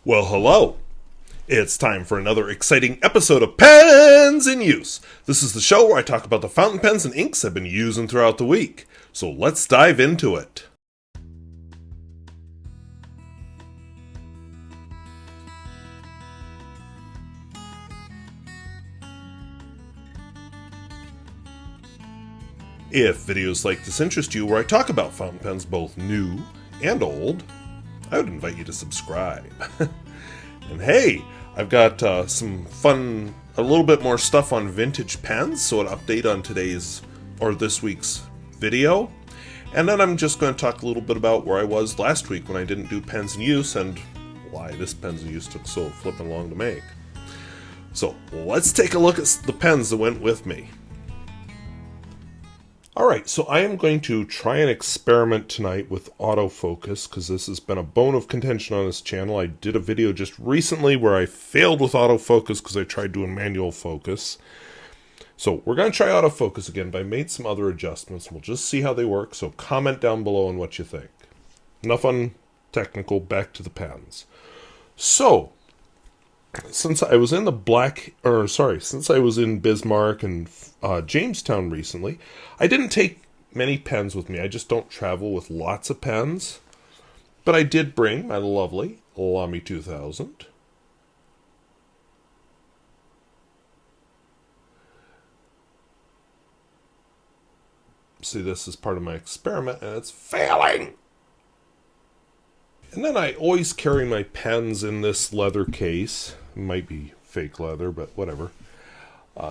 Well, hello. It's time for another exciting episode of Pens in Use. This is the show where I talk about the fountain pens and inks I've been using throughout the week. So let's dive into it. If videos like this interest you, where I talk about fountain pens both new and old, I would invite you to subscribe. And hey, I've got some fun, a little bit more stuff on vintage pens, so an update on this week's video. And then I'm just going to talk a little bit about where I was last week when I didn't do pens in use and why this pens in use took so flippin' long to make. So let's take a look at the pens that went with me. Alright, so I am going to try an experiment tonight with autofocus, because this has been a bone of contention on this channel. I did a video just recently where I failed with autofocus because I tried doing manual focus. So we're going to try autofocus again, but I made some other adjustments. We'll just see how they work, so comment down below on what you think. Enough on technical, back to the pens. So, since I was in Bismarck and Jamestown recently, I didn't take many pens with me. I just don't travel with lots of pens. But I did bring my lovely Lamy 2000. See, this is part of my experiment, and it's failing! And then I always carry my pens in this leather case. It might be fake leather, but whatever.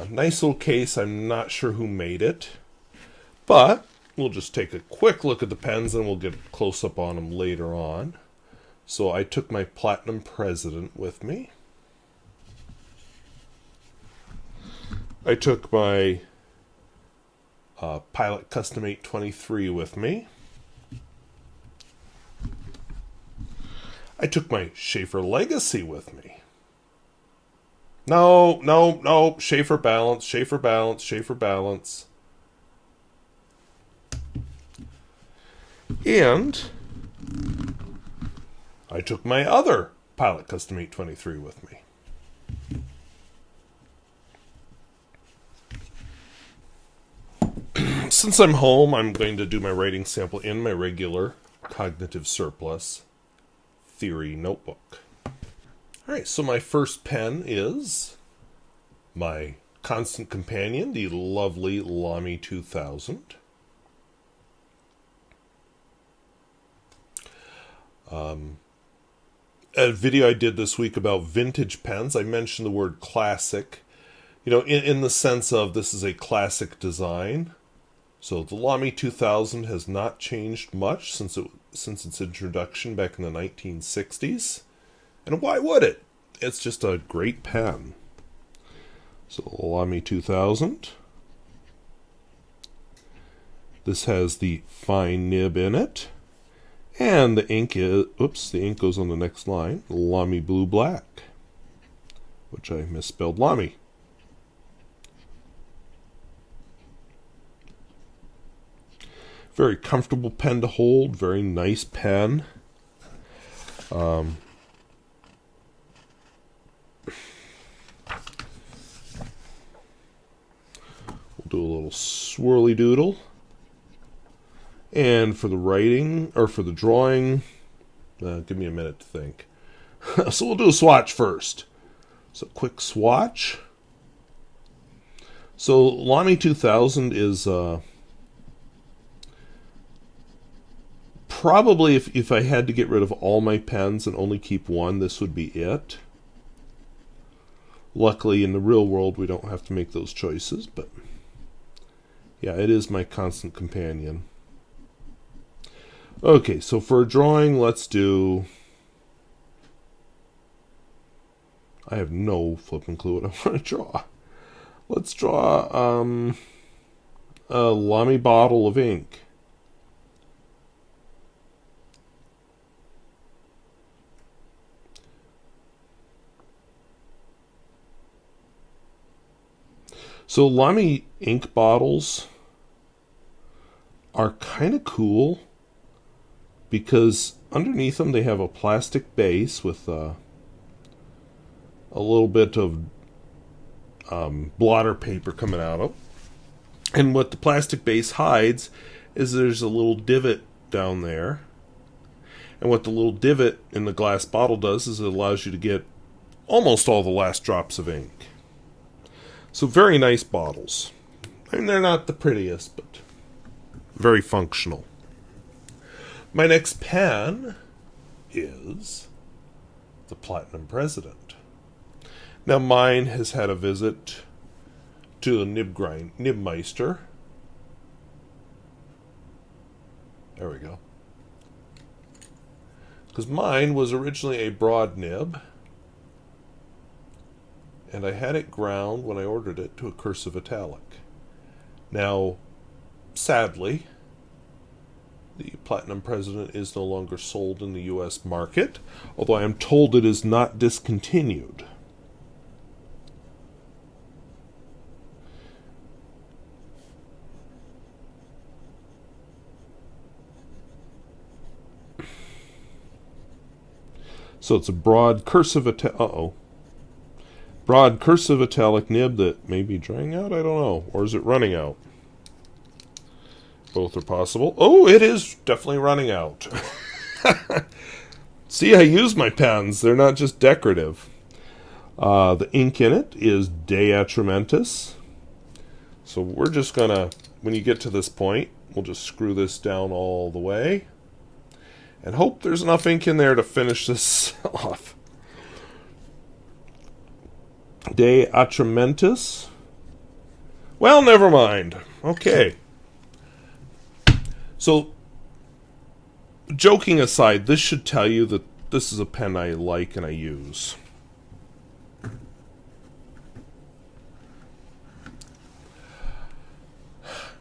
Nice little case. I'm not sure who made it. But we'll just take a quick look at the pens and we'll get a close-up on them later on. So I took my Platinum President with me. I took my Pilot Custom 823 with me. I took my Schaefer Legacy with me. No. Schaefer Balance, Schaefer Balance, Schaefer Balance. And I took my other Pilot Custom 823 with me. Since I'm home, I'm going to do my writing sample in my regular Cognitive Surplus Theory notebook. Alright, so my first pen is my constant companion, the lovely Lamy 2000. A video I did this week about vintage pens, I mentioned the word classic. You know, in the sense of this is a classic design. So the Lamy 2000 has not changed much since its introduction back in the 1960s. And why would it? It's just a great pen. So Lamy 2000. This has the fine nib in it. And the ink goes on the next line. Lamy Blue Black. Which I misspelled Lamy. Very comfortable pen to hold. Very nice pen. We'll do a little swirly doodle. And for the writing, or for the drawing, give me a minute to think. So we'll do a swatch first. So quick swatch. So Lamy 2000 is probably, if I had to get rid of all my pens and only keep one, this would be it. Luckily, in the real world, we don't have to make those choices, but yeah, it is my constant companion. Okay, so for a drawing, let's do... I have no flipping clue what I want to draw. Let's draw a Lamy bottle of ink. So Lamy ink bottles are kind of cool because underneath them they have a plastic base with a little bit of blotter paper coming out of. And what the plastic base hides is there's a little divot down there. And what the little divot in the glass bottle does is it allows you to get almost all the last drops of ink. So very nice bottles. I mean, they're not the prettiest, but very functional. My next pen is the Platinum President. Now mine has had a visit to the Nibmeister. There we go. Because mine was originally a broad nib, and I had it ground when I ordered it to a cursive italic. Now, sadly, the Platinum President is no longer sold in the U.S. market, although I am told it is not discontinued. So it's a broad cursive broad cursive italic nib that may be drying out, I don't know. Or is it running out? Both are possible. Oh, it is definitely running out. See, I use my pens. They're not just decorative. The ink in it is De Atramentis. So we're just going to, when you get to this point, we'll just screw this down all the way. And hope there's enough ink in there to finish this off. De Atramentis. Well, never mind. Okay. So, joking aside, this should tell you that this is a pen I like and I use.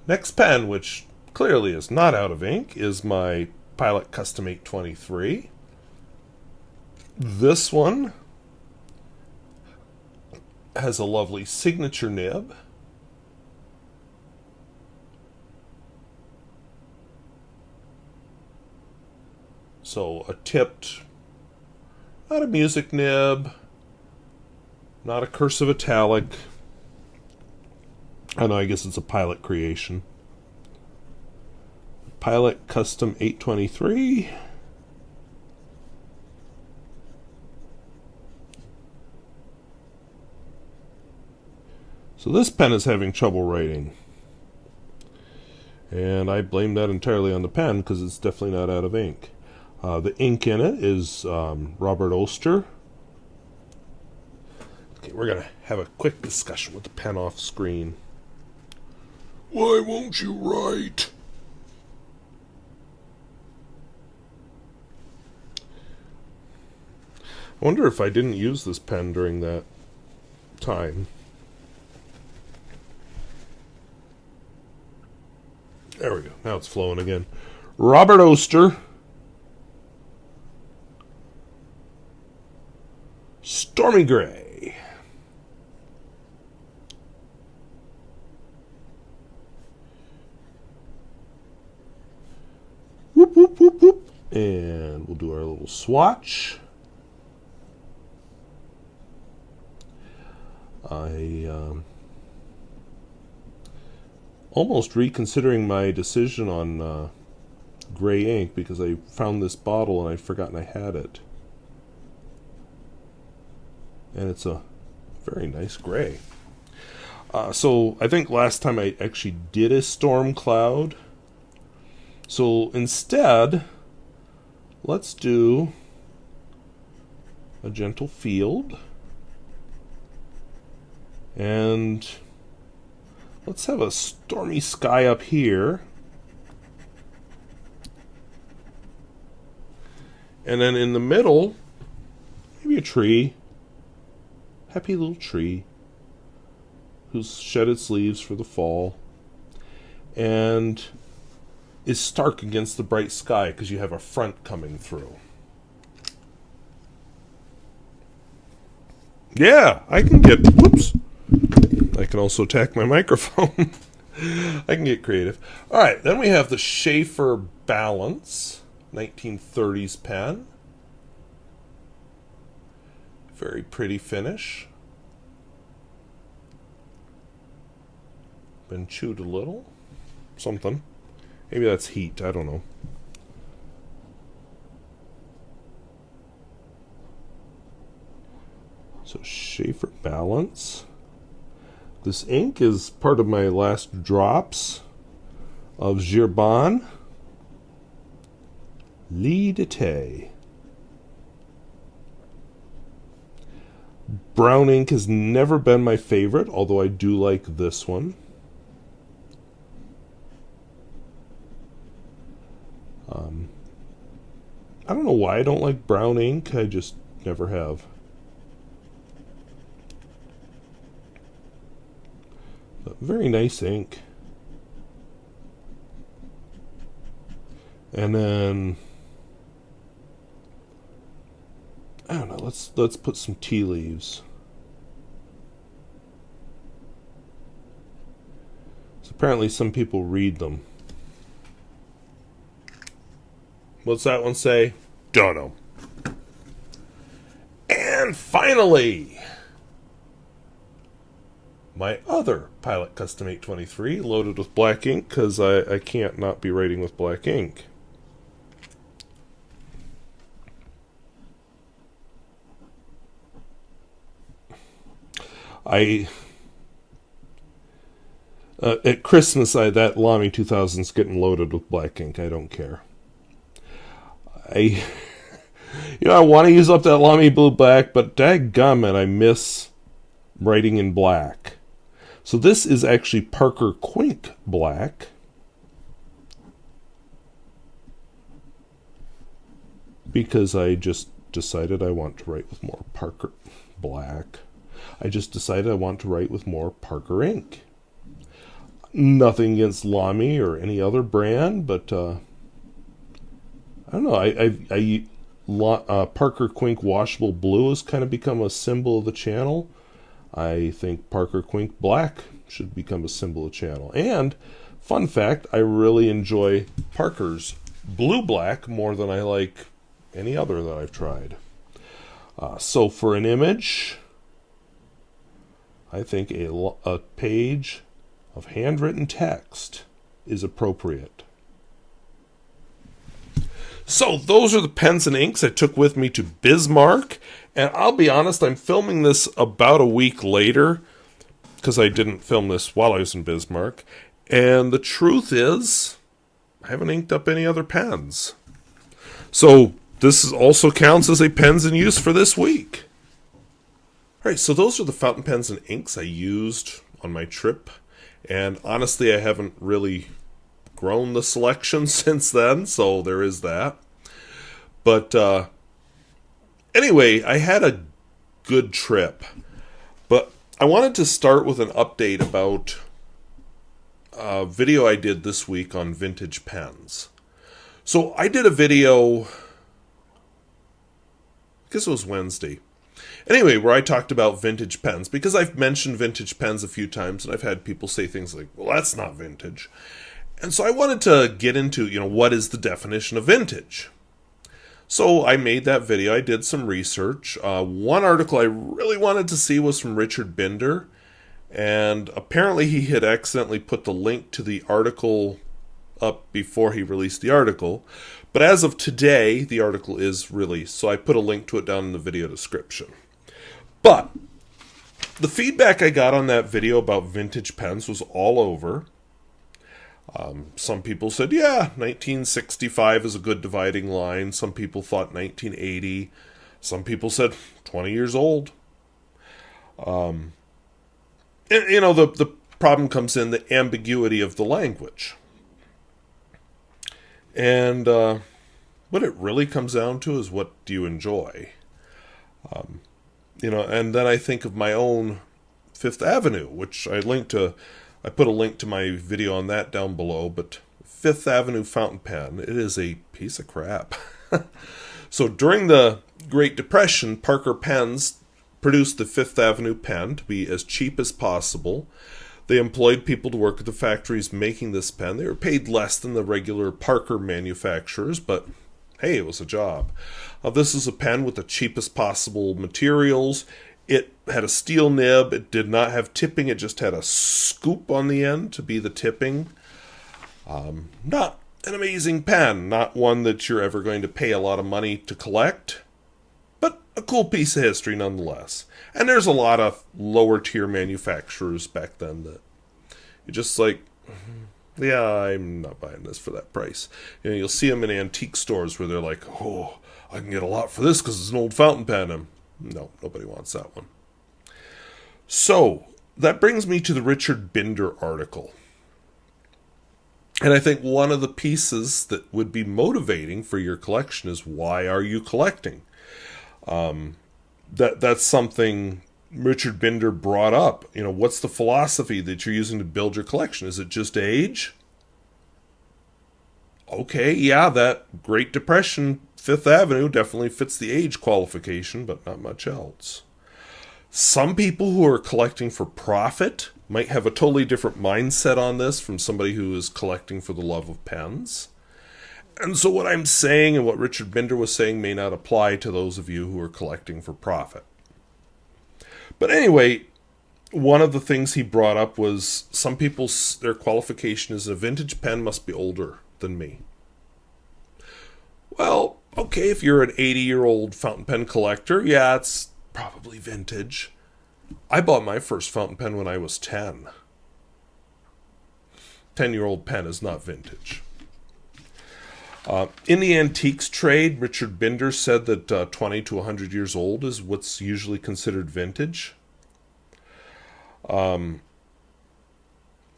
Next pen, which clearly is not out of ink, is my Pilot Custom 823. This one has a lovely signature nib. So a tipped, not a music nib, not a cursive italic. I know, I guess it's a Pilot creation. Pilot Custom 823. So this pen is having trouble writing. And I blame that entirely on the pen because it's definitely not out of ink. The ink in it is Robert Oster. Okay, we're going to have a quick discussion with the pen off screen. Why won't you write? I wonder if I didn't use this pen during that time. There we go. Now it's flowing again. Robert Oster. Stormy Gray. Whoop, whoop, whoop, whoop. And we'll do our little swatch. Almost reconsidering my decision on gray ink because I found this bottle and I'd forgotten I had it. And it's a very nice gray. So I think last time I actually did a storm cloud. So instead, let's do a gentle field. And let's have a stormy sky up here. And then in the middle, maybe a tree. Happy little tree who's shed its leaves for the fall and is stark against the bright sky because you have a front coming through. Yeah, I can get... Whoops. I can also attack my microphone. I can get creative. All right, then we have the Schaefer Balance 1930s pen. Very pretty finish. Been chewed a little. Something. Maybe that's heat, I don't know. So Schaefer Balance. This ink is part of my last drops of Girbon Lee Dete. Brown ink has never been my favorite, although I do like this one. I don't know why I don't like brown ink, I just never have. But very nice ink. And then I don't know, let's put some tea leaves. So apparently some people read them. What's that one say? Don't know. And finally, my other Pilot Custom 823 loaded with black ink, because I can't not be writing with black ink. At Christmas, that Lamy 2000's getting loaded with black ink. I don't care. I want to use up that Lamy Blue Black, but dadgummit, I miss writing in black. So this is actually Parker Quink Black. Because I just decided I want to write with more Parker Black. I just decided I want to write with more Parker ink. Nothing against Lamy or any other brand, but I don't know. Parker Quink Washable Blue has kind of become a symbol of the channel. I think Parker Quink Black should become a symbol of the channel. And, fun fact, I really enjoy Parker's Blue Black more than I like any other that I've tried. So for an image, I think a page of handwritten text is appropriate. So those are the pens and inks I took with me to Bismarck. And I'll be honest, I'm filming this about a week later, because I didn't film this while I was in Bismarck. And the truth is, I haven't inked up any other pens. So this also counts as a pens in use for this week. Alright, so those are the fountain pens and inks I used on my trip. And honestly, I haven't really grown the selection since then, so there is that. But anyway, I had a good trip. But I wanted to start with an update about a video I did this week on vintage pens. So I did a video, I guess it was Wednesday. Anyway, where I talked about vintage pens, because I've mentioned vintage pens a few times, and I've had people say things like, well, that's not vintage. And so I wanted to get into, what is the definition of vintage? So I made that video. I did some research. One article I really wanted to see was from Richard Binder, and apparently he had accidentally put the link to the article up before he released the article. But as of today, the article is released, so I put a link to it down in the video description. But the feedback I got on that video about vintage pens was all over. Some people said, yeah, 1965 is a good dividing line. Some people thought 1980. Some people said 20 years old. And, the problem comes in the ambiguity of the language. And what it really comes down to is, what do you enjoy? And then I think of my own Fifth Avenue, which I put a link to my video on that down below, but Fifth Avenue fountain pen, it is a piece of crap. So during the Great Depression, Parker Pens produced the Fifth Avenue pen to be as cheap as possible. They employed people to work at the factories making this pen. They were paid less than the regular Parker manufacturers, but hey, it was a job. This is a pen with the cheapest possible materials. It had a steel nib. It did not have tipping. It just had a scoop on the end to be the tipping. Not an amazing pen. Not one that you're ever going to pay a lot of money to collect. But a cool piece of history nonetheless. And there's a lot of lower tier manufacturers back then that you're just like, yeah, I'm not buying this for that price. You know, you'll see them in antique stores where they're like, oh, I can get a lot for this because it's an old fountain pen. And no, nobody wants that one. So that brings me to the Richard Binder article. And I think one of the pieces that would be motivating for your collection is, why are you collecting? That's something Richard Binder brought up. You know, what's the philosophy that you're using to build your collection? Is it just age? Okay, yeah, that Great Depression Fifth Avenue definitely fits the age qualification, but not much else. Some people who are collecting for profit might have a totally different mindset on this from somebody who is collecting for the love of pens. And so what I'm saying and what Richard Binder was saying may not apply to those of you who are collecting for profit. But anyway, one of the things he brought up was some people's, their qualification is a vintage pen must be older than me. Well, okay, if you're an 80-year-old fountain pen collector, yeah, it's probably vintage. I bought my first fountain pen when I was 10. 10-year-old pen is not vintage. In the antiques trade, Richard Binder said that 20 to 100 years old is what's usually considered vintage. And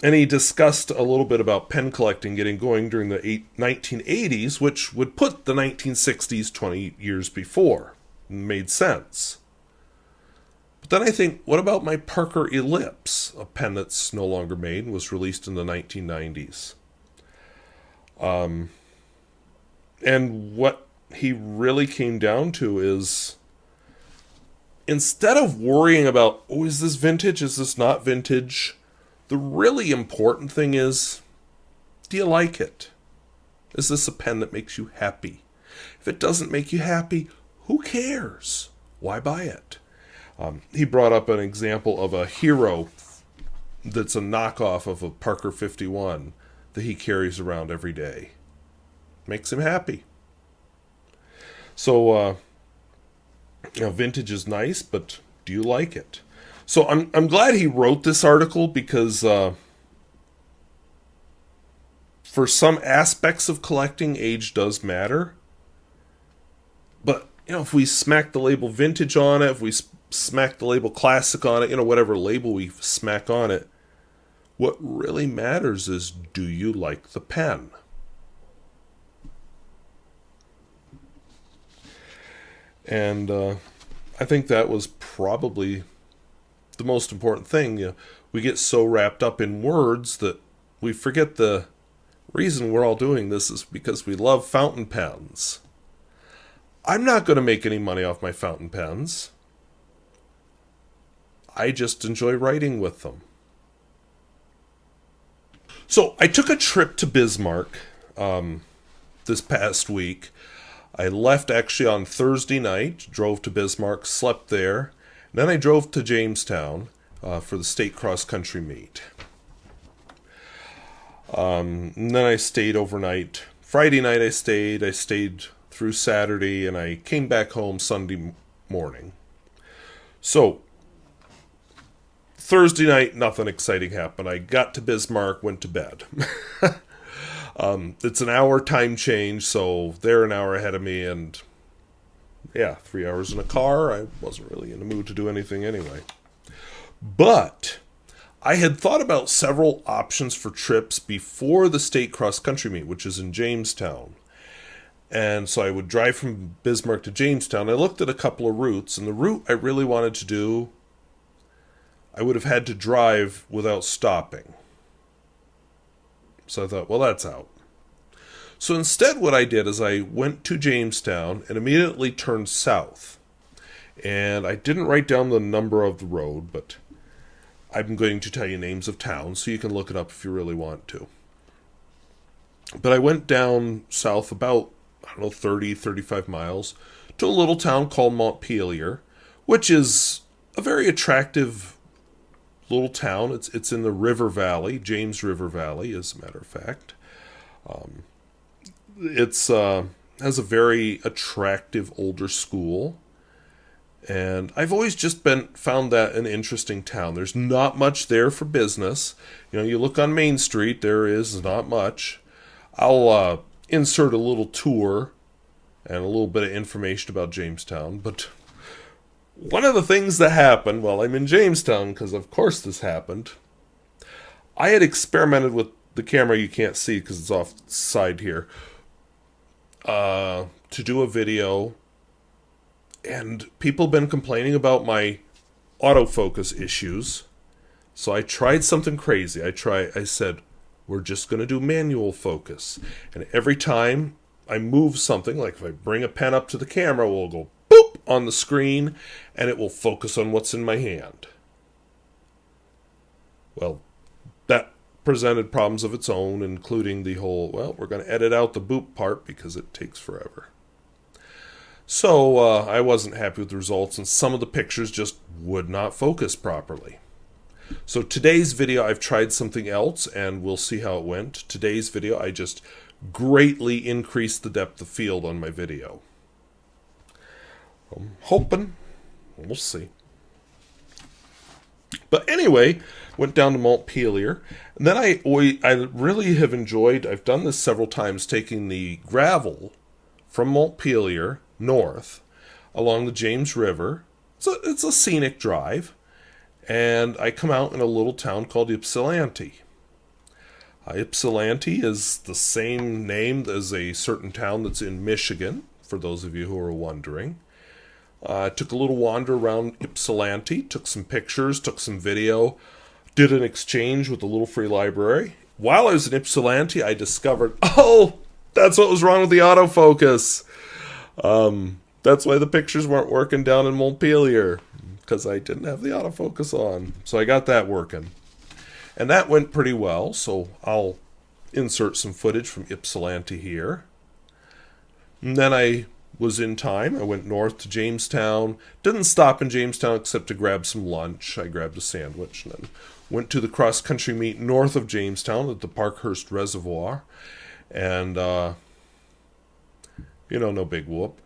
he discussed a little bit about pen collecting getting going during the 1980s, which would put the 1960s 20 years before. Made sense. But then I think, what about my Parker Ellipse, a pen that's no longer made and was released in the 1990s? And what he really came down to is, instead of worrying about, oh, is this vintage, is this not vintage, the really important thing is, do you like it? Is this a pen that makes you happy? If it doesn't make you happy, who cares? Why buy it? He brought up an example of a Hero that's a knockoff of a Parker 51 that he carries around every day. Makes him happy. So, vintage is nice, but do you like it? So I'm glad he wrote this article because for some aspects of collecting, age does matter. But, you know, if we smack the label vintage on it, if we smack the label classic on it, you know, whatever label we smack on it, what really matters is, do you like the pen? And I think that was probably the most important thing. You know, we get so wrapped up in words that we forget the reason we're all doing this is because we love fountain pens. I'm not going to make any money off my fountain pens. I just enjoy writing with them. So I took a trip to Bismarck this past week. I left actually on Thursday night, drove to Bismarck, slept there. Then I drove to Jamestown for the state cross-country meet. And then I stayed overnight. Friday night I stayed through Saturday, and I came back home Sunday morning. So, Thursday night, nothing exciting happened. I got to Bismarck, went to bed. It's an hour time change, so they're an hour ahead of me, and yeah, 3 hours in a car. I wasn't really in the mood to do anything anyway. But I had thought about several options for trips before the state cross-country meet, which is in Jamestown. And so I would drive from Bismarck to Jamestown. I looked at a couple of routes, and the route I really wanted to do, I would have had to drive without stopping. So I thought, well, that's out. So instead what I did is I went to Jamestown and immediately turned south. And I didn't write down the number of the road, but I'm going to tell you names of towns so you can look it up if you really want to. But I went down south about I don't know, 30, 35 miles to a little town called Montpelier, which is a very attractive little town. It's in the River Valley, James River Valley, as a matter of fact. It's has a very attractive older school, and I've always just found that an interesting town. There's not much there for business. You look on Main Street, there is not much. I'll insert a little tour and a little bit of information about Jamestown, but one of the things that happened while I'm in Jamestown, because of course this happened, I had experimented with the camera you can't see because it's off the side here, to do a video, and people have been complaining about my autofocus issues. So I tried something crazy. I said, we're just going to do manual focus. And every time I move something, like if I bring a pen up to the camera, we'll go boop on the screen, and it will focus on what's in my hand. Well, that presented problems of its own, including the whole, well, we're going to edit out the boop part because it takes forever. So I wasn't happy with the results, and some of the pictures just would not focus properly. So today's video, I've tried something else, and we'll see how it went. Today's video, I just greatly increased the depth of field on my video. I'm hoping. We'll see. But anyway, went down to Montpelier. And then I really have enjoyed, I've done this several times, taking the gravel from Montpelier north along the James River. It's a scenic drive. And I come out in a little town called Ypsilanti. Ypsilanti is the same name as a certain town that's in Michigan, for those of you who are wondering. I took a little wander around Ypsilanti, took some pictures, took some video, did an exchange with the Little Free Library. While I was in Ypsilanti, I discovered, oh, that's what was wrong with the autofocus. That's why the pictures weren't working down in Montpelier, because I didn't have the autofocus on. So I got that working. And that went pretty well, so I'll insert some footage from Ypsilanti here. And then I was in time. I went north to Jamestown. Didn't stop in Jamestown except to grab some lunch. I grabbed a sandwich and then went to the cross-country meet north of Jamestown at the Parkhurst Reservoir. And, no big whoop.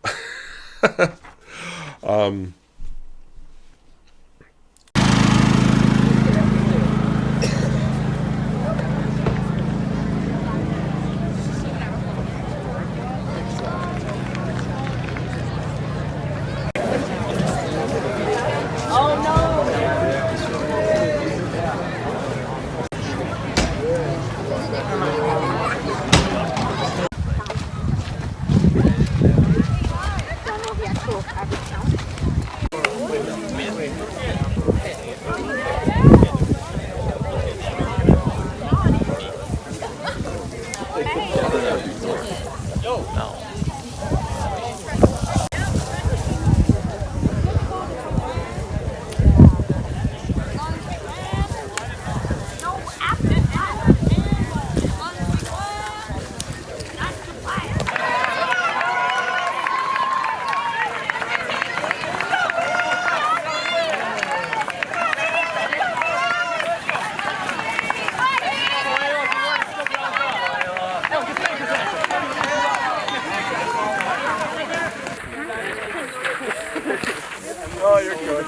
Oh, you're good.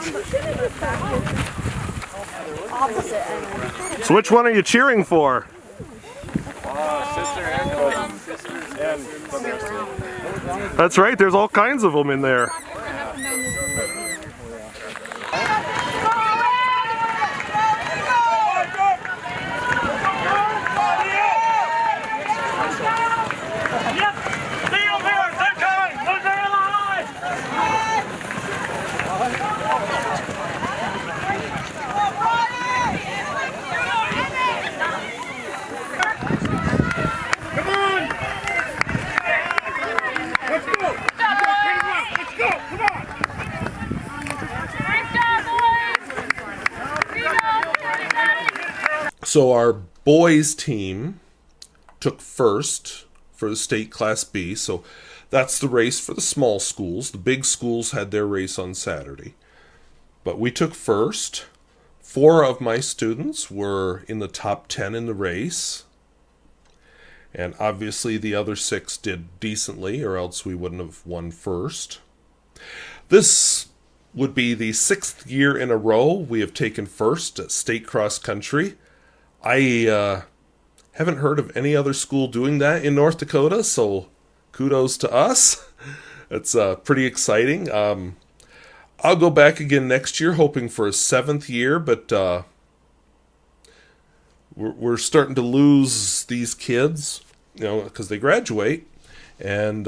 So which one are you cheering for? Sister and cousin. That's right, there's all kinds of them in there. So our boys team took first for the state Class B. So That's the race for the small schools. The big schools had their race on Saturday. But we took first. 4 of my students were in the top 10 in the race. And obviously the other 6 did decently, or else we wouldn't have won first. This would be the 6th year in a row we have taken first at state cross country. I haven't heard of any other school doing that in North Dakota, so kudos to us. It's pretty exciting. I'll go back again next year, hoping for a 7th year, but we're starting to lose these kids, because they graduate, and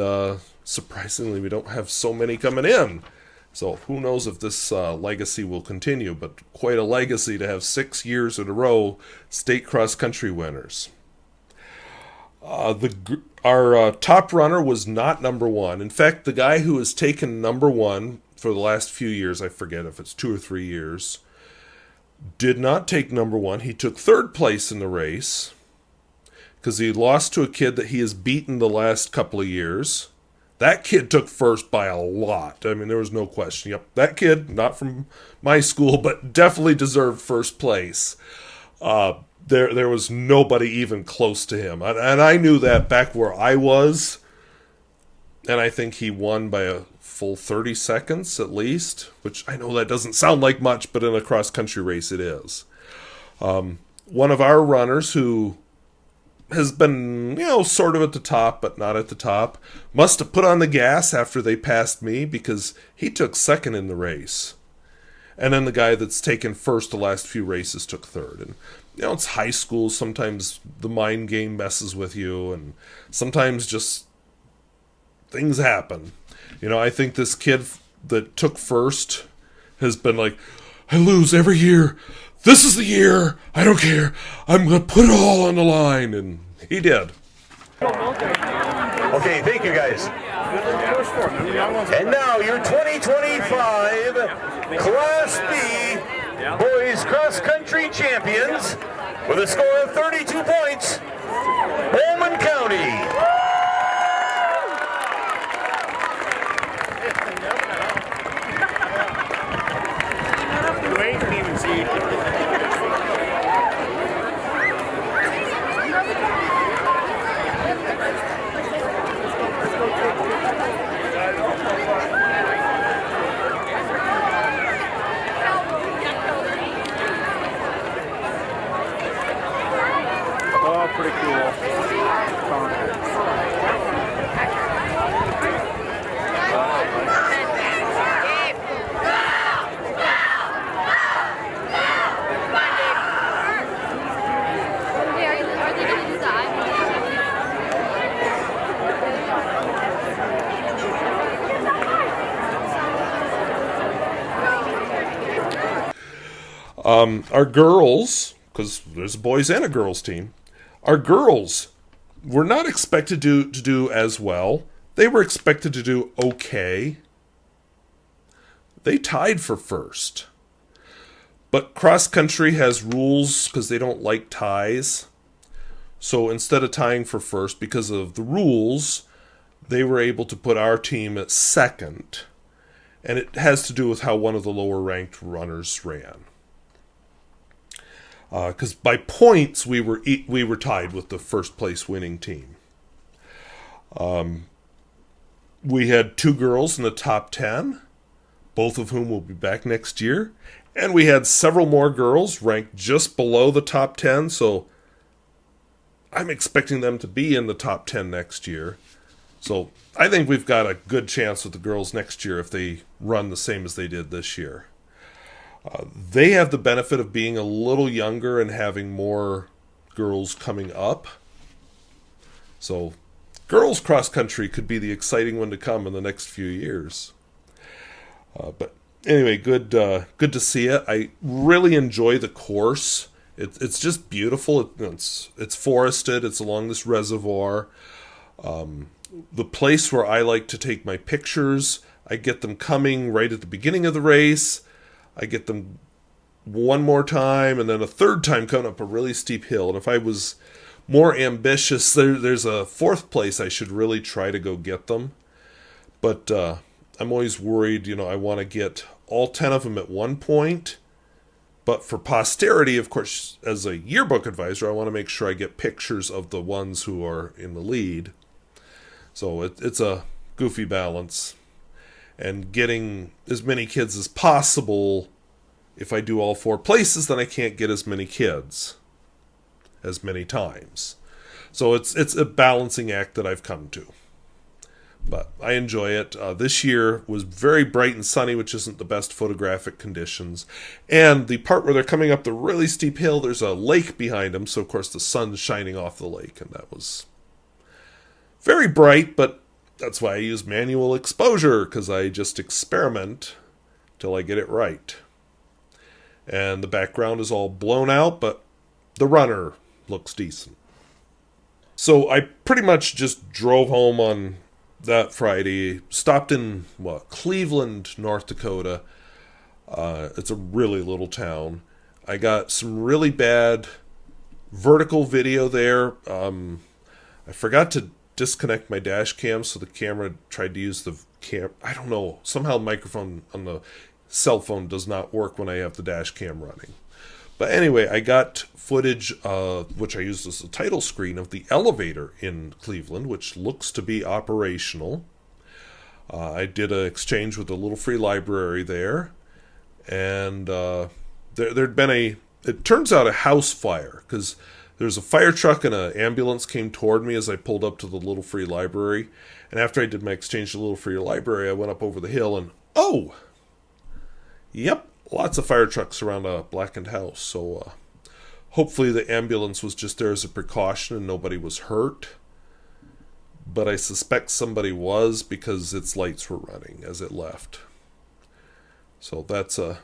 surprisingly, we don't have so many coming in. So who knows if this legacy will continue, but quite a legacy to have 6 years in a row state cross-country winners. Our top runner was not number 1. In fact, the guy who has taken number 1 for the last few years, I forget if it's 2 or 3 years, did not take number 1. He took 3rd place in the race because he lost to a kid that he has beaten the last couple of years. That kid took first by a lot. I mean, there was no question. Yep, that kid, not from my school, but definitely deserved first place. There was nobody even close to him. And I knew that back where I was. And I think he won by a full 30 seconds at least, which I know that doesn't sound like much, but in a cross-country race it is. One of our runners who has been, sort of at the top, but not at the top, must have put on the gas after they passed me because he took 2nd in the race. And then the guy that's taken first the last few races took 3rd. And, it's high school. Sometimes the mind game messes with you, and sometimes just things happen. I think this kid that took first has been like, I lose every year. This is the year. I don't care. I'm going to put it all on the line. And he did. Okay, thank you guys. And now your 2025 Class B Boys Cross Country Champions with a score of 32 points, Bowman County. Pretty cool. Our girls, because there's a boys and a girls team, our girls were not expected to do as well. They were expected to do okay. They tied for first. But cross country has rules because they don't like ties. So instead of tying for first, because of the rules, they were able to put our team at 2nd. And it has to do with how one of the lower ranked runners ran. Because by points we were tied with the first place winning team. We had 2 girls in the top 10, both of whom will be back next year, and we had several more girls ranked just below the top 10. So I'm expecting them to be in the top 10 next year. So I think we've got a good chance with the girls next year if they run the same as they did this year. They have the benefit of being a little younger and having more girls coming up. So girls cross country could be the exciting one to come in the next few years. But anyway, good to see it. I really enjoy the course. It's just beautiful. It's forested. It's along this reservoir. The place where I like to take my pictures, I get them coming right at the beginning of the race. I get them one more time and then a third time coming up a really steep hill. And if I was more ambitious, there's a 4th place I should really try to go get them. But I'm always worried, I want to get all 10 of them at one point. But for posterity, of course, as a yearbook advisor, I want to make sure I get pictures of the ones who are in the lead. So it's a goofy balance. And getting as many kids as possible, if I do all 4 places, then I can't get as many kids as many times. So it's a balancing act that I've come to. But I enjoy it. This year was very bright and sunny, which isn't the best photographic conditions. And the part where they're coming up the really steep hill, there's a lake behind them. So, of course, the sun's shining off the lake. And that was very bright, but that's why I use manual exposure, because I just experiment till I get it right. And the background is all blown out, but the runner looks decent. So I pretty much just drove home on that Friday, stopped in, Cleveland, North Dakota. It's a really little town. I got some really bad vertical video there. I forgot to disconnect my dash cam, so the camera tried to use the I don't know, somehow the microphone on the cell phone does not work when I have the dash cam running. But anyway, I got footage, which I used as the title screen, of the elevator in Cleveland, which looks to be operational. I did an exchange with a little free library there, and there'd been it turns out, a house fire, because there's a fire truck and an ambulance came toward me as I pulled up to the little free library. And after I did my exchange to the little free library, I went up over the hill and, yep, lots of fire trucks around a blackened house. So hopefully the ambulance was just there as a precaution and nobody was hurt. But I suspect somebody was, because its lights were running as it left. So that's a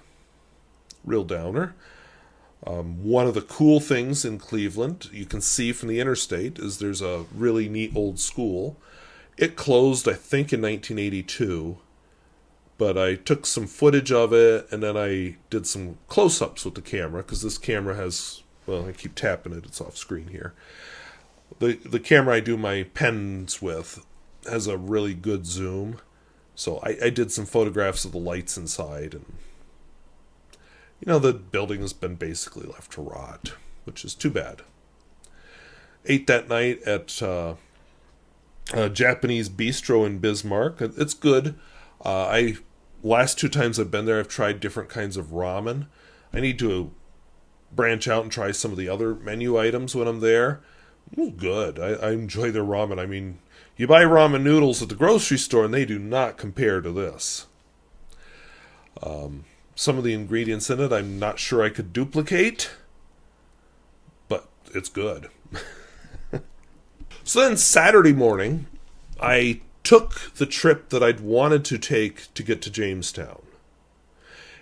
real downer. One of the cool things in Cleveland, you can see from the interstate, is there's a really neat old school. It closed, I think, in 1982. But I took some footage of it, and then I did some close-ups with the camera, because this camera has, I keep tapping it, it's off screen here. The camera I do my pens with has a really good zoom. So I did some photographs of the lights inside, and the building has been basically left to rot, which is too bad. Ate that night at a Japanese bistro in Bismarck. It's good. Last 2 times I've been there, I've tried different kinds of ramen. I need to branch out and try some of the other menu items when I'm there. Good. I enjoy their ramen. I mean, you buy ramen noodles at the grocery store and they do not compare to this. Some of the ingredients in it I'm not sure I could duplicate, but it's good. So then Saturday morning, I took the trip that I'd wanted to take to get to Jamestown.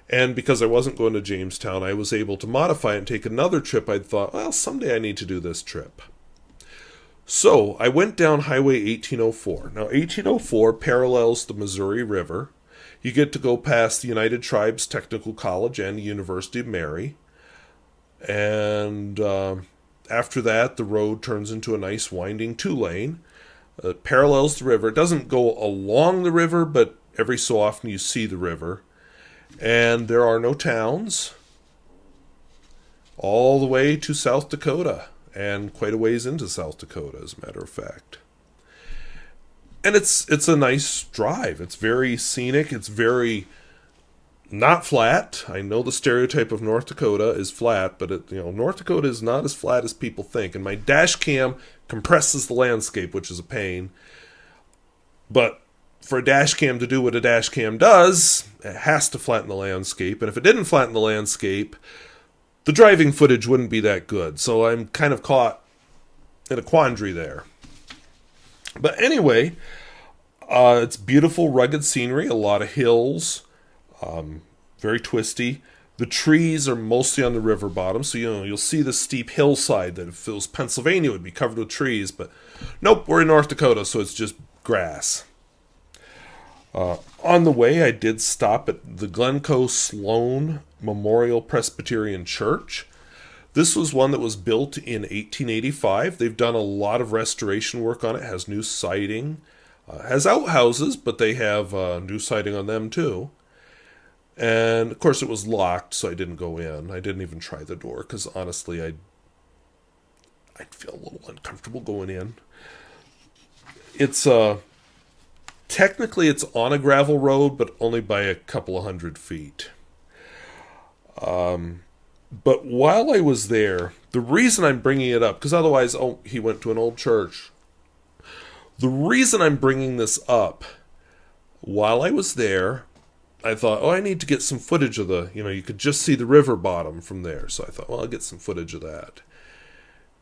And because I wasn't going to Jamestown, I was able to modify it and take another trip. I'd thought, someday I need to do this trip. So I went down Highway 1804. Now, 1804 parallels the Missouri River. You get to go past the United Tribes Technical College and the University of Mary. And after that, the road turns into a nice winding 2-lane. It parallels the river. It doesn't go along the river, but every so often you see the river. And there are no towns. All the way to South Dakota. And quite a ways into South Dakota, as a matter of fact. And it's a nice drive. It's very scenic. It's very not flat. I know the stereotype of North Dakota is flat, but North Dakota is not as flat as people think. And my dash cam compresses the landscape, which is a pain. But for a dash cam to do what a dash cam does, it has to flatten the landscape. And if it didn't flatten the landscape, the driving footage wouldn't be that good. So I'm kind of caught in a quandary there. But anyway, it's beautiful, rugged scenery, a lot of hills, very twisty. The trees are mostly on the river bottom, so you'll see the steep hillside that if it was Pennsylvania would be covered with trees, but nope, we're in North Dakota, so it's just grass. On the way, I did stop at the Glencoe Sloan Memorial Presbyterian Church. This was one that was built in 1885. They've done a lot of restoration work on it. It has new siding. Has outhouses, but they have new siding on them too. And of course it was locked, so I didn't go in. I didn't even try the door, because honestly I'd feel a little uncomfortable going in. It's technically it's on a gravel road, but only by a couple of 100 feet. But while I was there, the reason I'm bringing it up, because otherwise, he went to an old church. The reason I'm bringing this up, while I was there, I thought, I need to get some footage of you could just see the river bottom from there. So I thought, I'll get some footage of that.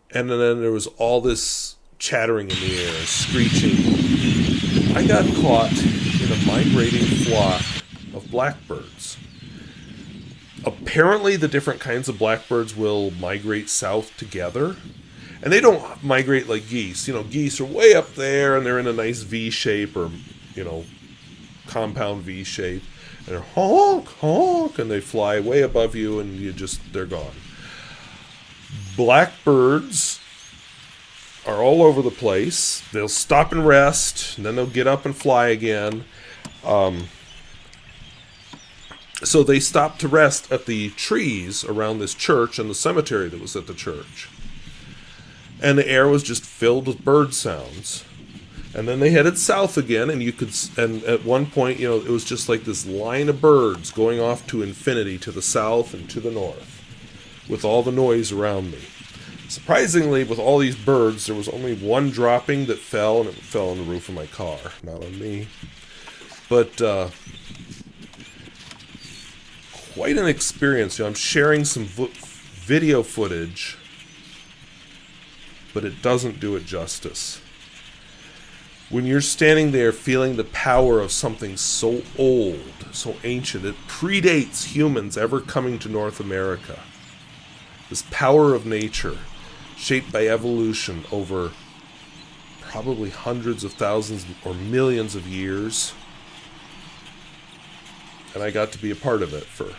And then there was all this chattering in the air, screeching. I got caught in a migrating flock of blackbirds. Apparently the different kinds of blackbirds will migrate south together. And they don't migrate like geese. Geese are way up there and they're in a nice V shape or, compound V shape. And they're honk, honk, and they fly way above you and they're gone. Blackbirds are all over the place. They'll stop and rest, and then they'll get up and fly again. So they stopped to rest at the trees around this church and the cemetery that was at the church. And the air was just filled with bird sounds. And then they headed south again, and and at one point, it was just like this line of birds going off to infinity to the south and to the north, with all the noise around me. Surprisingly, with all these birds, there was only one dropping that fell, and it fell on the roof of my car, not on me. But quite an experience. I'm sharing some video footage, but it doesn't do it justice. When you're standing there feeling the power of something so old, so ancient, it predates humans ever coming to North America. This power of nature, shaped by evolution over probably hundreds of thousands or millions of years. And I got to be a part of it for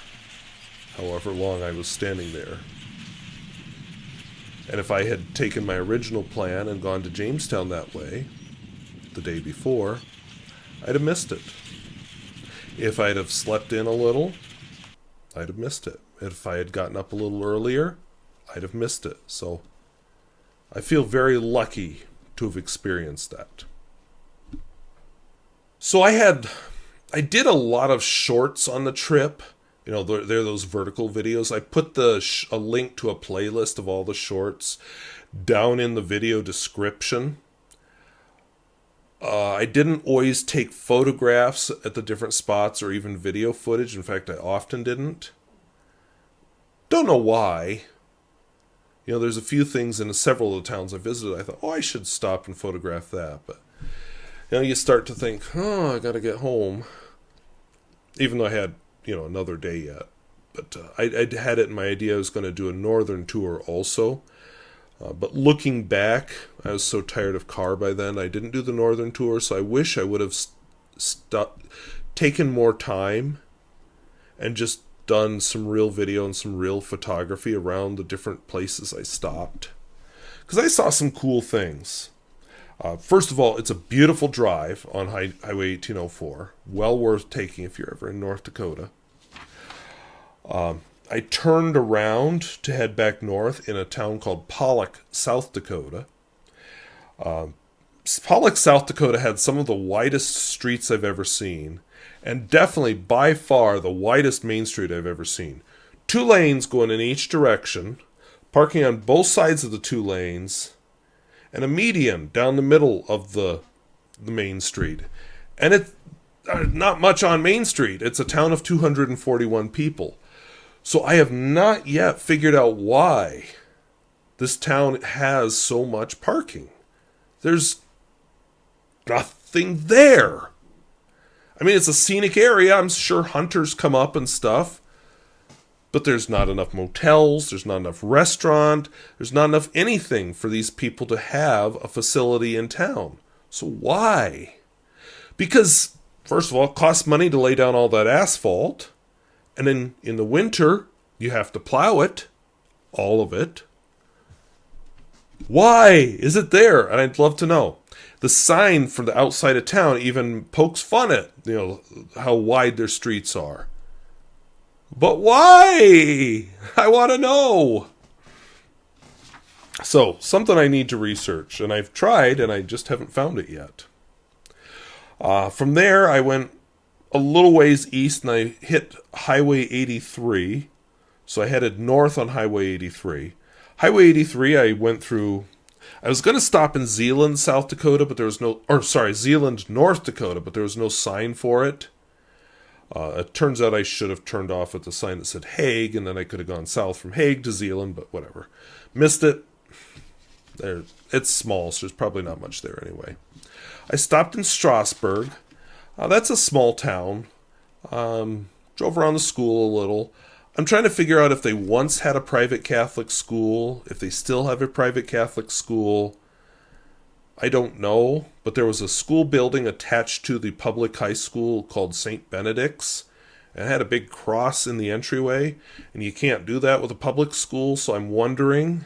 however long I was standing there. And if I had taken my original plan and gone to Jamestown that way, the day before, I'd have missed it. If I'd have slept in a little, I'd have missed it. If I had gotten up a little earlier, I'd have missed it. So I feel very lucky to have experienced that. So I did a lot of shorts on the trip. They're those vertical videos. I put a link to a playlist of all the shorts down in the video description. I didn't always take photographs at the different spots or even video footage. In fact, I often didn't. Don't know why. There's a few things in several of the towns I visited. I thought, I should stop and photograph that. But, you start to think, I got to get home. Even though I had, another day yet. But I had it in my idea I was going to do a northern tour also. But looking back, I was so tired of car by then, I didn't do the northern tour, so I wish I would have taken more time and just done some real video and some real photography around the different places I stopped. Because I saw some cool things. First of all, it's a beautiful drive on Highway 1804. Well worth taking if you're ever in North Dakota. I turned around to head back north in a town called Pollock, South Dakota. Pollock, South Dakota had some of the widest streets I've ever seen, and definitely by far the widest main street I've ever seen. 2 lanes going in each direction, parking on both sides of the 2 lanes, and a median down the middle of the main street. And it's not much on Main Street. It's a town of 241 people. So I have not yet figured out why this town has so much parking. There's nothing there. I mean, it's a scenic area. I'm sure hunters come up and stuff. But there's not enough motels. There's not enough restaurant. There's not enough anything for these people to have a facility in town. So why? Because, first of all, it costs money to lay down all that asphalt. And then in the winter, you have to plow it, all of it. Why is it there? And I'd love to know. The sign for the outside of town even pokes fun at, how wide their streets are. But why? I want to know. So, something I need to research, and I've tried, and I just haven't found it yet. From there, I went a little ways east, and I hit Highway 83. So I headed north on Highway 83. Highway 83, I went through... I was going to stop in Zeeland, South Dakota, but there was no... Zeeland, North Dakota, but there was no sign for it. It turns out I should have turned off at the sign that said Hague, and then I could have gone south from Hague to Zeeland, but whatever. Missed it. It's small, so there's probably not much there anyway. I stopped in Strasburg. That's a small town. Drove around the school a little. I'm trying to figure out if they once had a private Catholic school, if they still have a private Catholic school. I don't know, but there was a school building attached to the public high school called St. Benedict's, and it had a big cross in the entryway, and you can't do that with a public school, so I'm wondering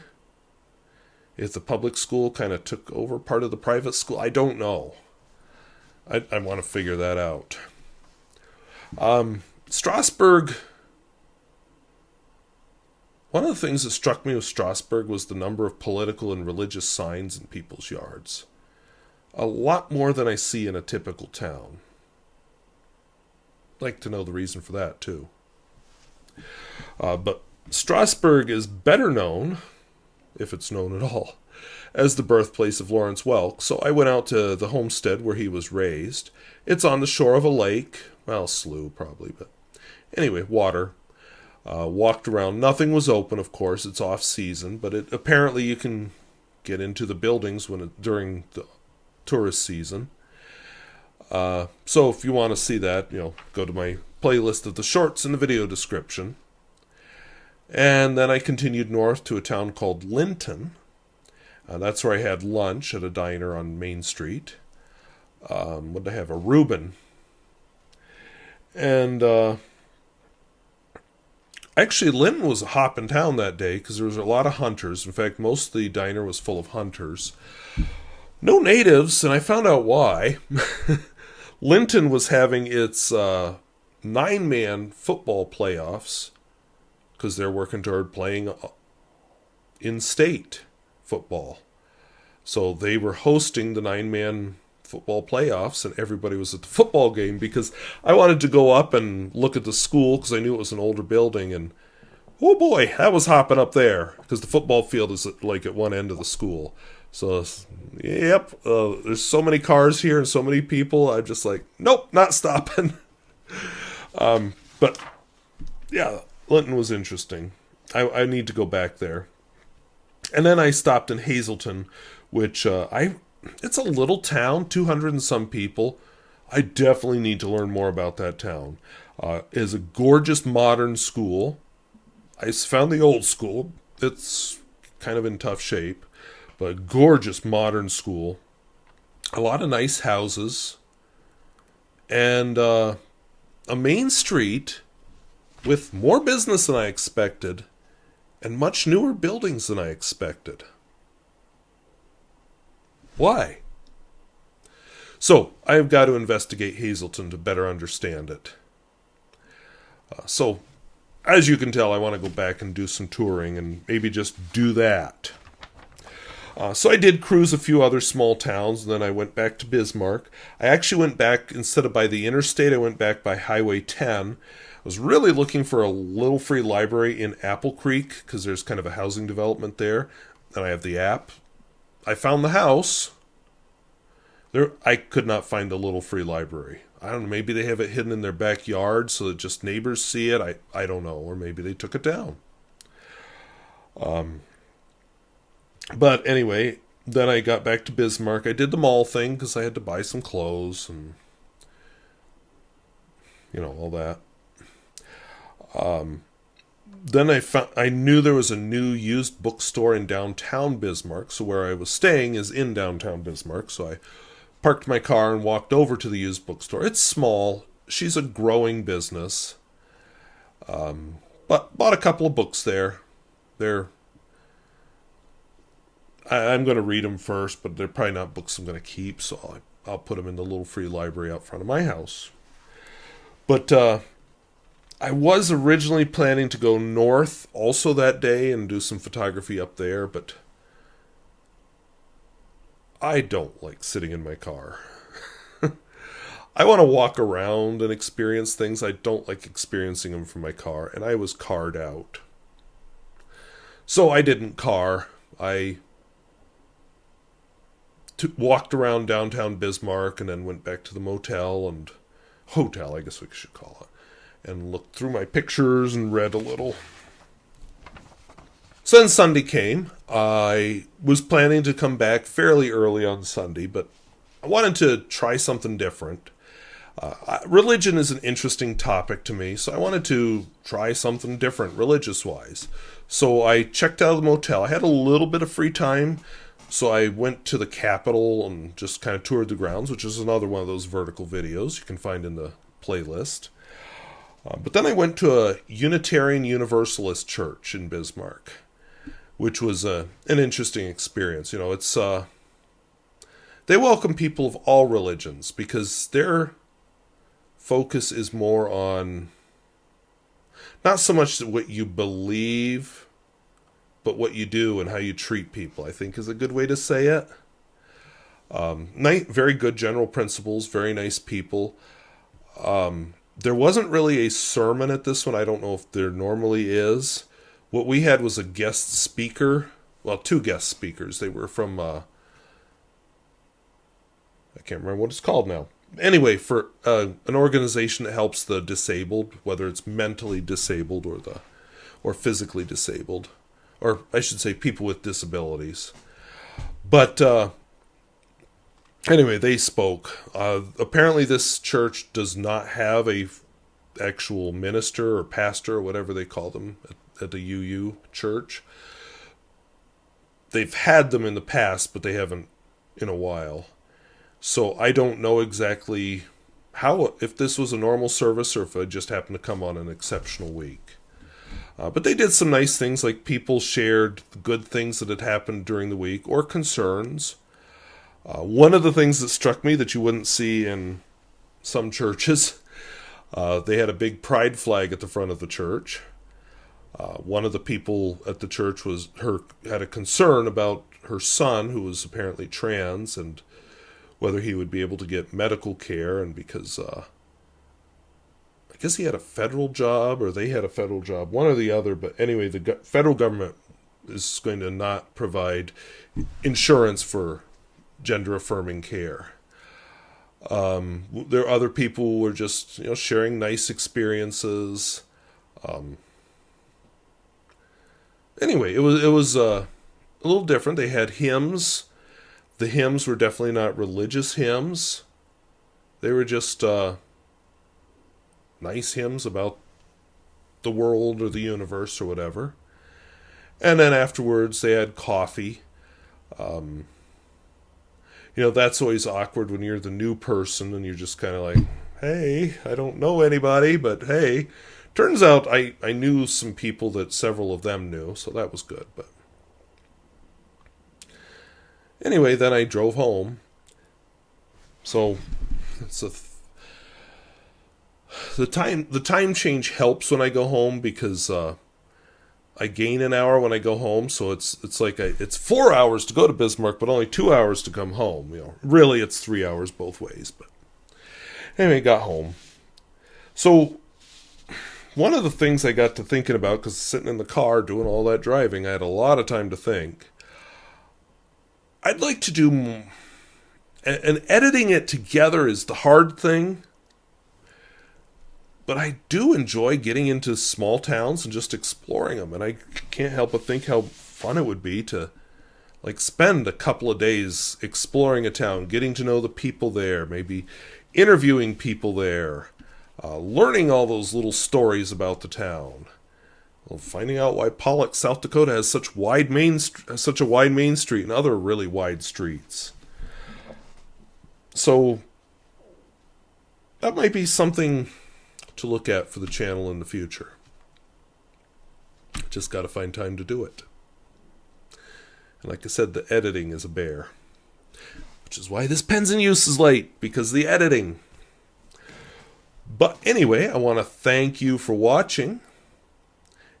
if the public school kind of took over part of the private school. I don't know. I want to figure that out. Strasburg... One of the things that struck me with Strasburg was the number of political and religious signs in people's yards. A lot more than I see in a typical town. I'd like to know the reason for that, too. But Strasburg is better known, if it's known at all, as the birthplace of Lawrence Welk, so I went out to the homestead where he was raised. It's on the shore of a lake, well, slough probably, but anyway, water. Walked around. Nothing was open, of course. It's off season, but apparently you can get into the buildings during the tourist season. So if you want to see that, go to my playlist of the shorts in the video description. And then I continued north to a town called Linton. That's where I had lunch at a diner on Main Street. What did I have? A Reuben. And actually, Linton was a hopping town that day because there was a lot of hunters. In fact, most of the diner was full of hunters. No natives, and I found out why. Linton was having its 9-man football playoffs because they're working toward playing in-state football. So they were hosting the 9-man football playoffs, and everybody was at the football game because I wanted to go up and look at the school because I knew it was an older building, and oh boy, that was hopping up there because the football field is at one end of the school. So, yep, there's so many cars here and so many people. I'm just like, nope, not stopping. But yeah, Linton was interesting. I need to go back there. And then I stopped in Hazleton, which it's a little town, 200 and some people. I definitely need to learn more about that town. It is a gorgeous modern school. I found the old school. It's kind of in tough shape, but a gorgeous modern school. A lot of nice houses. And a main street with more business than I expected and much newer buildings than I expected. Why? So, I've got to investigate Hazleton to better understand it. So, as you can tell, I want to go back and do some touring and maybe just do that. So I did cruise a few other small towns, and then I went back to Bismarck. I actually went back, instead of by the interstate, I went back by Highway 10. I was really looking for a little free library in Apple Creek, because there's kind of a housing development there, and I have the app. I found the house. I could not find a little free library. I don't know, maybe they have it hidden in their backyard so that just neighbors see it. I don't know, or maybe they took it down. But anyway, then I got back to Bismarck. I did the mall thing because I had to buy some clothes and, all that. Then I knew there was a new used bookstore in downtown Bismarck, so where I was staying is in downtown Bismarck, so I parked my car and walked over to the used bookstore. It's small. She's a growing business. But bought a couple of books there. I'm going to read them first, but they're probably not books I'm going to keep, so I'll put them in the little free library out front of my house. But I was originally planning to go north also that day and do some photography up there, but I don't like sitting in my car. I want to walk around and experience things. I don't like experiencing them from my car, and I was carred out. So I didn't car. I walked around downtown Bismarck and then went back to the motel and hotel, I guess we should call it, and looked through my pictures and read a little. So then Sunday came. I was planning to come back fairly early on Sunday, but I wanted to try something different. Religion is an interesting topic to me, so I wanted to try something different religious-wise. So I checked out of the motel. I had a little bit of free time, so I went to the Capitol and just kind of toured the grounds, which is another one of those vertical videos you can find in the playlist. But then I went to a Unitarian Universalist church in Bismarck, which was an interesting experience. You know, it's they welcome people of all religions because their focus is more on not so much what you believe, but what you do and how you treat people, I think is a good way to say it. Very good general principles, very nice people. There wasn't really a sermon at this one. I don't know if there normally is. What we had was a guest speaker. Well, two guest speakers. They were from, I can't remember what it's called now. Anyway, for an organization that helps the disabled, whether it's mentally disabled or physically disabled, or I should say people with disabilities. But anyway, they spoke. Apparently this church does not have a actual minister or pastor or whatever they call them at the UU church. They've had them in the past, but they haven't in a while. So I don't know exactly how, if this was a normal service or if it just happened to come on an exceptional week. But they did some nice things, like people shared good things that had happened during the week or concerns. One of the things that struck me that you wouldn't see in some churches, they had a big pride flag at the front of the church. One of the people at the church had a concern about her son, who was apparently trans, and whether he would be able to get medical care, and because I guess he had a federal job, or they had a federal job, one or the other, but anyway, the federal government is going to not provide insurance for gender-affirming care. There are other people who were just, sharing nice experiences. Anyway, it was a little different. They had hymns. The hymns were definitely not religious hymns. They were just nice hymns about the world or the universe or whatever. And then afterwards they had coffee. That's always awkward when you're the new person and you're just kind of like, hey, I don't know anybody, but hey. Turns out I knew some people that several of them knew, so that was good. But anyway, then I drove home. So it's the time change helps when I go home because I gain an hour when I go home. So it's like it's 4 hours to go to Bismarck, but only 2 hours to come home. Really it's 3 hours both ways. But anyway, got home. So one of the things I got to thinking about, because sitting in the car doing all that driving, I had a lot of time to think. I'd like to do, and editing it together is the hard thing, but I do enjoy getting into small towns and just exploring them, and I can't help but think how fun it would be to spend a couple of days exploring a town, getting to know the people there, maybe interviewing people there, learning all those little stories about the town. Well, finding out why Pollock, South Dakota has such a wide main street and other really wide streets. So that might be something to look at for the channel in the future. Just got to find time to do it. And like I said, the editing is a bear. Which is why this pen's in use is late, because of the editing. But anyway, I want to thank you for watching.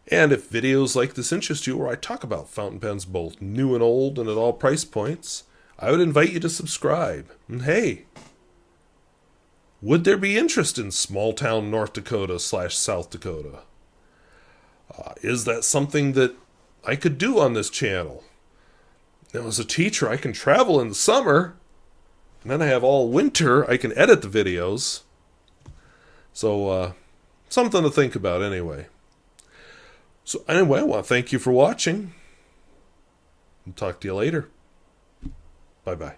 And if videos like this interest you, where I talk about fountain pens both new and old and at all price points, I would invite you to subscribe. And hey, would there be interest in small town North Dakota / South Dakota? Is that something that I could do on this channel? Now, as a teacher, I can travel in the summer, and then I have all winter I can edit the videos. So, something to think about anyway. So anyway, I want to thank you for watching. And talk to you later. Bye-bye.